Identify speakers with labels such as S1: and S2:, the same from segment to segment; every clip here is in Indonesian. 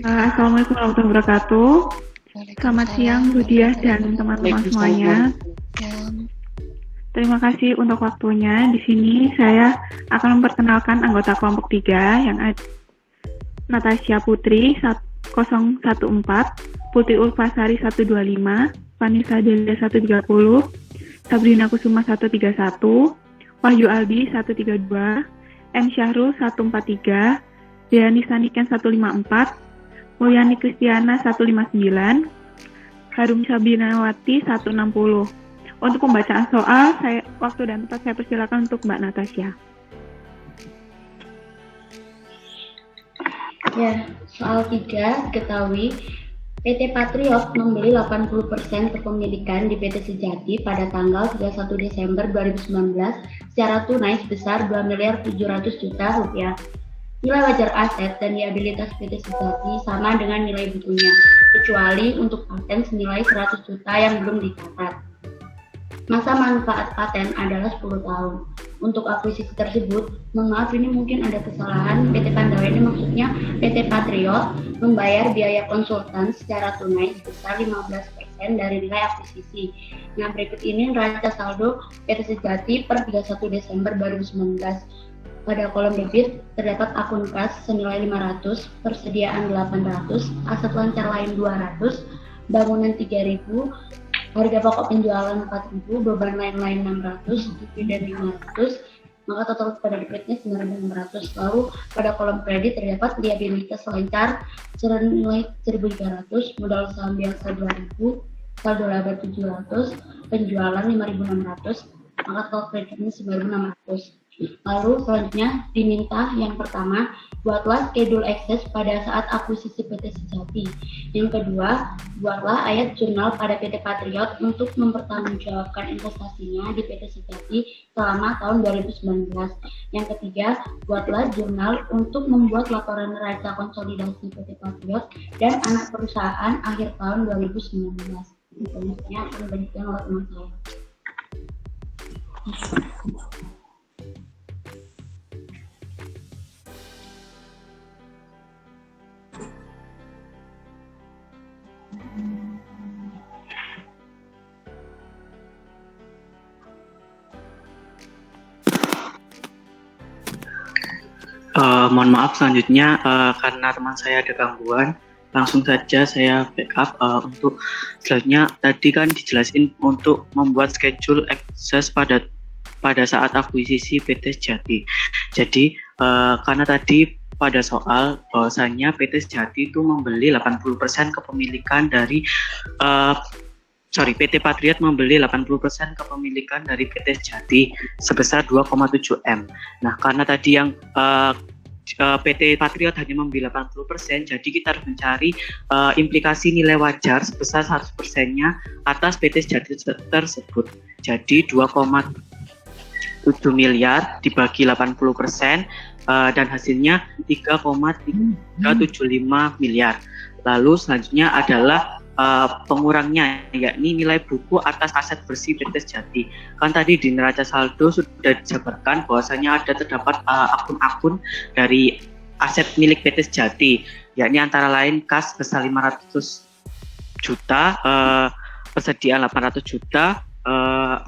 S1: Assalamualaikum warahmatullahi wabarakatuh. Selamat siang, Bu Diah dan teman-teman semuanya. Terima kasih untuk waktunya. Di sini saya akan memperkenalkan anggota kelompok 3 yang ada Natasha Putri 014, Putri Ulfasari 125, Vanessa Delia 130, Sabrina Kusuma 131, Wahyu Aldi 132, M Syahrul 143, Deani Saniken 154, Mulyani Kristiana 159, Harum Sabinawati 160. Untuk pembacaan soal, waktu dan tempat saya persilakan untuk Mbak Natasha.
S2: Ya, soal 3, ketahui PT Patriot membeli 80% kepemilikan di PT Sejati pada tanggal 31 Desember 2019 secara tunai sebesar Rp2.700.000.000. Nilai wajar aset dan liabilitas PT Sejati sama dengan nilai bukunya, kecuali untuk paten senilai 100 juta yang belum dicatat. Masa manfaat paten adalah 10 tahun. Untuk akuisisi tersebut, maaf ini mungkin ada kesalahan, PT Pandawa ini maksudnya PT Patriot membayar biaya konsultan secara tunai sebesar 15% dari nilai akuisisi. Nah, berikut ini neraca saldo PT Sejati per 31 Desember 2019. Pada kolom debit terdapat akun kas senilai 500, persediaan 800, aset lancar lain 200, bangunan 3.000, harga pokok penjualan 4.000, beban lain-lain 600, dividen 500, maka total pada debitnya 9.600. Lalu pada kolom kredit terdapat liabilitas lancar senilai 1.300, modal saham biasa 2.000, saldo laba 700, penjualan 5.600, maka total kreditnya 9.600. Lalu selanjutnya diminta yang pertama, buatlah schedule access pada saat akuisisi PT Sejati. Yang kedua, buatlah ayat jurnal pada PT Patriot untuk mempertanggungjawabkan investasinya di PT Sejati selama tahun 2019. Yang ketiga, buatlah jurnal untuk membuat laporan neraca konsolidasi PT Patriot dan anak perusahaan akhir tahun 2019. Selanjutnya akan dibagikan oleh teman saya.
S3: Mohon maaf selanjutnya karena teman saya ada gangguan, langsung saja saya backup untuk selanjutnya. Tadi kan dijelasin untuk membuat schedule access pada saat akuisisi PT Sejati. Jadi karena tadi pada soal bahwasanya PT Sejati itu membeli 80% kepemilikan dari PT Patriot membeli 80% kepemilikan dari PT Sejati sebesar 2,7 M. Nah, karena tadi yang PT Patriot hanya membeli 80%, jadi kita harus mencari implikasi nilai wajar sebesar 100%-nya atas PT Sejati tersebut. Jadi 2,7 miliar dibagi 80% dan hasilnya 3,375 miliar. Lalu selanjutnya adalah pengurangnya, yakni nilai buku atas aset bersih PT Sejati. Kan tadi di neraca saldo sudah dijabarkan bahwasanya terdapat akun-akun dari aset milik PT Sejati, yakni antara lain kas sebesar 500 juta, persediaan 800 juta,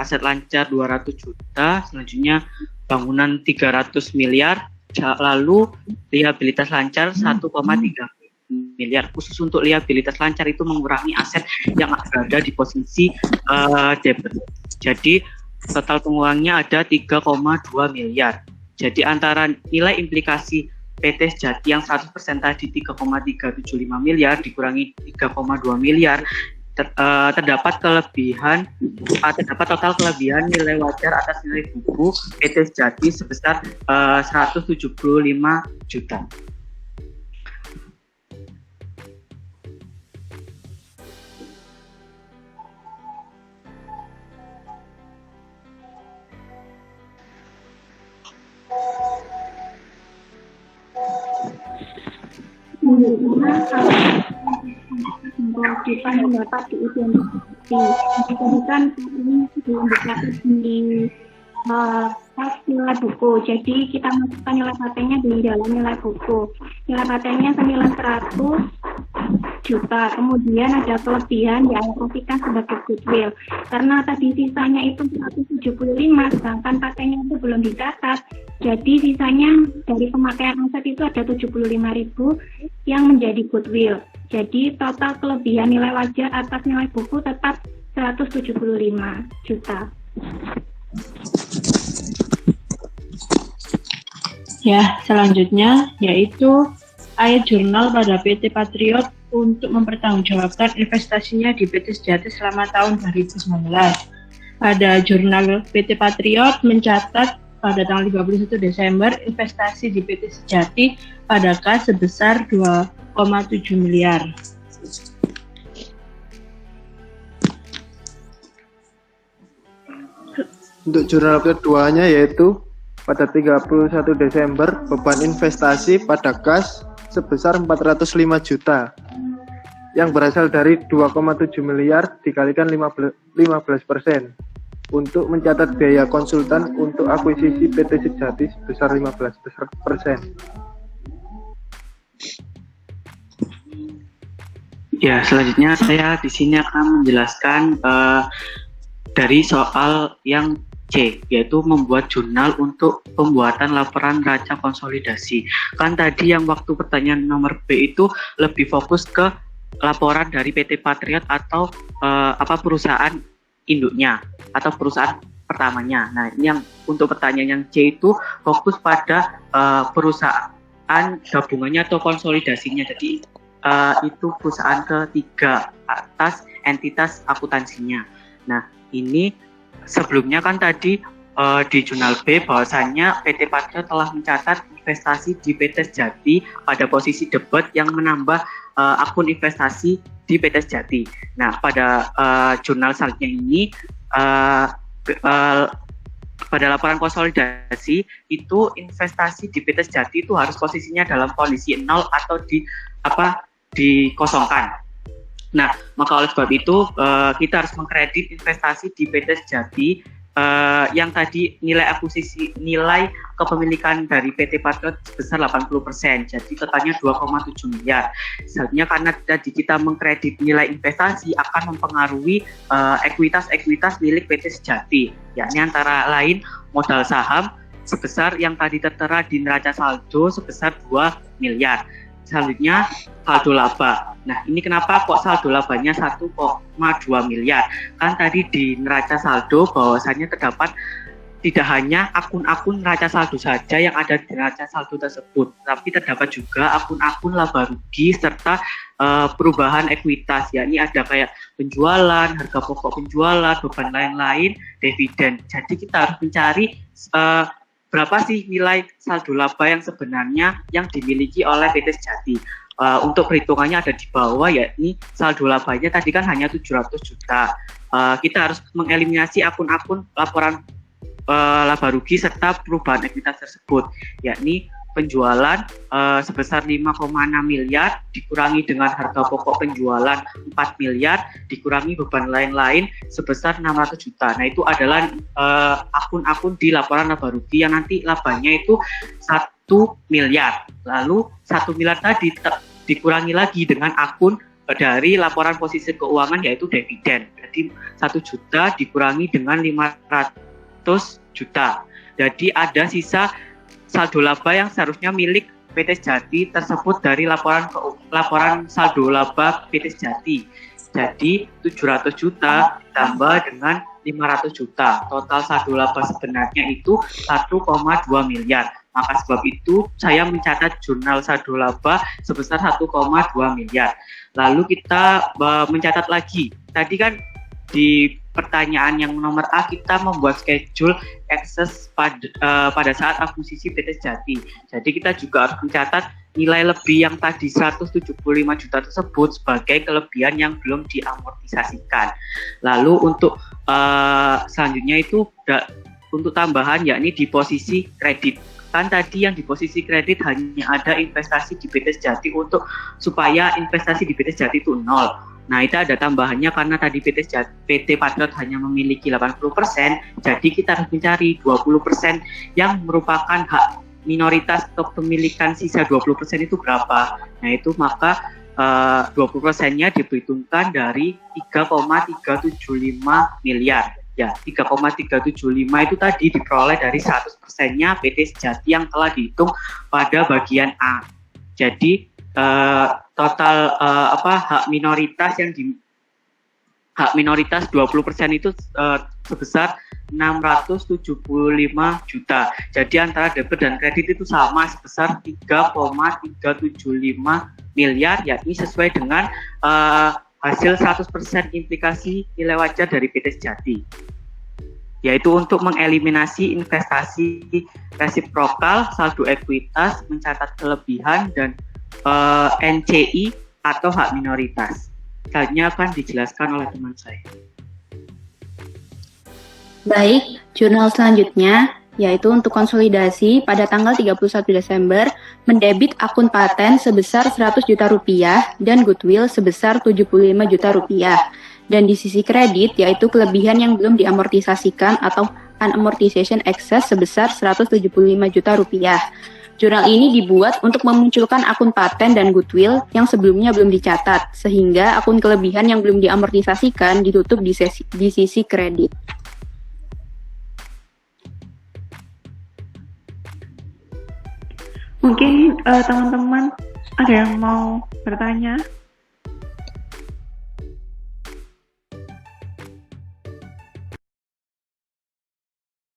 S3: aset lancar 200 juta, selanjutnya bangunan 300 miliar, lalu liabilitas lancar 1,3 miliar. Khusus untuk liabilitas lancar itu mengurangi aset yang berada di posisi debit. Jadi total pengurangnya ada 3,2 miliar. Jadi antara nilai implikasi PT Sejati yang 100% tadi 3,375 miliar dikurangi 3,2 miliar, terdapat total kelebihan nilai wajar atas nilai buku PT Sejati sebesar 175 juta.
S1: Kita mendapat diidentifikasi. Jadi kan ini diindikasi di atas nilai buku. Jadi kita masukkan nilai patentnya di dalam nilai buku. Nilai patentnya 900 juta. Kemudian ada kelebihan dialokasikan sebagai goodwill. Karena tadi sisanya itu 175, sedangkan patentnya itu belum dicatat. Jadi sisanya dari pemakaian aset itu ada 75.000 yang menjadi goodwill. Jadi total kelebihan nilai wajar atas nilai buku tetap 175 juta.
S4: Ya, selanjutnya yaitu ayat jurnal pada PT Patriot untuk mempertanggungjawabkan investasinya di PT Sejati selama tahun 2019. Pada jurnal PT Patriot mencatat pada tanggal 31 Desember investasi di PT Sejati pada kas sebesar 2,7 miliar.
S5: Untuk jurnal keduanya yaitu pada 31 Desember beban investasi pada kas sebesar 405 juta yang berasal dari 2,7 miliar dikalikan 15% untuk mencatat biaya konsultan untuk akuisisi PT Sejati sebesar 15%.
S3: Ya, selanjutnya saya di sini akan menjelaskan dari soal yang C, yaitu membuat jurnal untuk pembuatan laporan neraca konsolidasi. Kan tadi yang waktu pertanyaan nomor B itu lebih fokus ke laporan dari PT Patriot atau perusahaan induknya atau perusahaan pertamanya. Nah, ini yang untuk pertanyaan yang C itu fokus pada perusahaan gabungannya atau konsolidasinya. Jadi itu perusahaan ketiga atas entitas akuntansinya. Nah, ini sebelumnya kan tadi di jurnal B bahwasannya PT Patriot telah mencatat investasi di PT Sejati pada posisi debit yang menambah akun investasi di PT Sejati. Nah, pada jurnal selanjutnya ini pada laporan konsolidasi itu investasi di PT Sejati itu harus posisinya dalam kondisi 0 atau dikosongkan. Nah, maka oleh sebab itu kita harus mengkredit investasi di PT Sejati yang tadi nilai akuisisi, nilai kepemilikan dari PT Patriot sebesar 80%, jadi totalnya 2,7 miliar. Sebenarnya karena tadi kita mengkredit nilai investasi akan mempengaruhi ekuitas milik PT Sejati, yakni antara lain modal saham sebesar yang tadi tertera di neraca saldo sebesar 2 miliar. Selanjutnya saldo laba. Nah, ini kenapa kok saldo labanya 1,2 miliar? Kan tadi di neraca saldo bahwasannya terdapat tidak hanya akun-akun neraca saldo saja yang ada di neraca saldo tersebut, tapi terdapat juga akun-akun laba rugi serta perubahan ekuitas, yakni ada kayak penjualan, harga pokok penjualan, beban lain-lain, dividen. Jadi kita harus mencari berapa sih nilai saldo laba yang sebenarnya yang dimiliki oleh PT Sejati. Untuk perhitungannya ada di bawah, yakni saldo labanya tadi kan hanya 700 juta. Kita harus mengeliminasi akun-akun laporan laba rugi serta perubahan ekuitas tersebut, yakni penjualan sebesar 5,6 miliar dikurangi dengan harga pokok penjualan 4 miliar dikurangi beban lain-lain sebesar 600 juta. Nah, itu adalah akun-akun di laporan laba rugi yang nanti labanya itu 1 miliar. Lalu 1 miliar tadi dikurangi lagi dengan akun dari laporan posisi keuangan yaitu dividen. Jadi 1 juta dikurangi dengan 500 juta. Jadi ada sisa saldo laba yang seharusnya milik PT Sejati tersebut dari laporan saldo laba PT Sejati. Jadi 700 juta ditambah dengan 500 juta. Total saldo laba sebenarnya itu 1,2 miliar. Maka sebab itu saya mencatat jurnal saldo laba sebesar 1,2 miliar. Lalu kita mencatat lagi. Tadi kan di pertanyaan yang nomor A kita membuat schedule excess pada saat akuisisi PT Sejati. Jadi kita juga harus mencatat nilai lebih yang tadi 175 juta tersebut sebagai kelebihan yang belum diamortisasikan. Lalu untuk selanjutnya itu untuk tambahan yakni di posisi kredit. Kan tadi yang di posisi kredit hanya ada investasi di PT Sejati supaya investasi di PT Sejati itu 0. Nah, itu ada tambahannya karena tadi PT Patriot hanya memiliki 80%, jadi kita harus mencari 20% yang merupakan hak minoritas atau pemilikan sisa 20% itu berapa. Nah, itu maka 20%-nya diperhitungkan dari 3,375 miliar. Ya, 3,375 itu tadi diperoleh dari 100%-nya PT Sejati yang telah dihitung pada bagian A. Jadi total hak minoritas yang hak minoritas 20% itu sebesar 675 juta. Jadi antara debit dan kredit itu sama sebesar 3,375 miliar, yakni sesuai dengan hasil 100% implikasi nilai wajar dari PT Sejati, yaitu untuk mengeliminasi investasi resiprokal, saldo ekuitas, mencatat kelebihan, dan NCI atau hak minoritas. Selanjutnya akan dijelaskan oleh teman saya.
S6: Baik, jurnal selanjutnya yaitu untuk konsolidasi pada tanggal 31 Desember mendebit akun paten sebesar 100 juta rupiah dan goodwill sebesar 75 juta rupiah. Dan di sisi kredit yaitu kelebihan yang belum diamortisasikan atau unamortization excess sebesar 175 juta rupiah. Jurnal ini dibuat untuk memunculkan akun paten dan goodwill yang sebelumnya belum dicatat, sehingga akun kelebihan yang belum diamortisasikan ditutup di sisi kredit.
S1: Mungkin teman-teman ada yang mau bertanya?